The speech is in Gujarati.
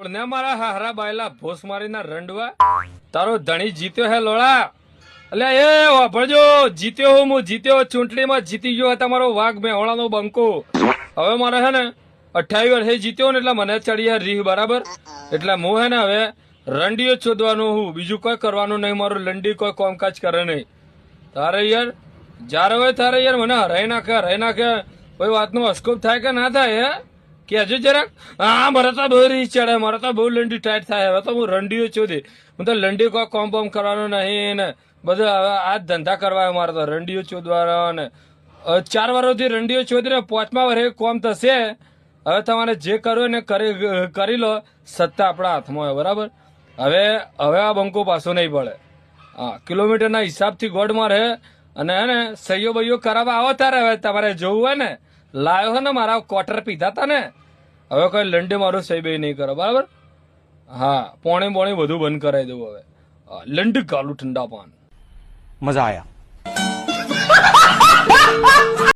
ને મારા હારા બાયલા ભોસ મારીના રંડવા તારો ધણી જીત્યો હે લોડા એટલે એ વાપરજો જીત્યો હું જીત્યો ચૂંટણીમાં જીતી ગયો તમારો વાઘ મેહોણાનો બંકો હવે મારે હે ને 28 વર્ષે જીત્યો ને એટલે મને ચડી રીહ બરાબર એટલે હું હે ને હવે રંડીઓ શોધવાનું હું બીજું કોઈ કરવાનું નહીં મારું લંડી કોઈ કામકાજ કરે નહીં તારે યાર જ્યારે હોય તારે યાર મને હરાઈ નાખે કોઈ વાતનો અસ્કોપ થાય કે ના થાય હે કેજો જરાક હા મારે તો બહુ રીચ ચડે મારે તો બહુ લંડી ટાઈટ થાય હવે તો હું રંડીઓ શોધી હું તો લંડી કોઈ કોમ બોમ કરવાનું નહીં ને બધું હવે આ ધંધા કરવા મારે તો રંડીઓ શોધવાનો ને 4 વર્ષથી રંડીઓ શોધી ને 5મા વર્ષે કોમ થશે હવે તમારે જે કરવું ને કરી લો સત્તા આપણા હાથમાં હોય બરાબર હવે આ બંકો પાછો નહીં પડે હા કિલોમીટરના હિસાબથી ગોળ મારે અને હે ને સહીઓ બહીઓ કરાવવા આવો તારે હવે તમારે જોવું હોય ને લાયો હે ને મારા ક્વાર્ટર પીધા હતા ને હવે કોઈ લંડે મારું સહી બહી નહીં કરો બરાબર હા પોણી બધું બંધ કરાવી દઉં હવે લંડ ગાલું ઠંડા પાન મજા આયા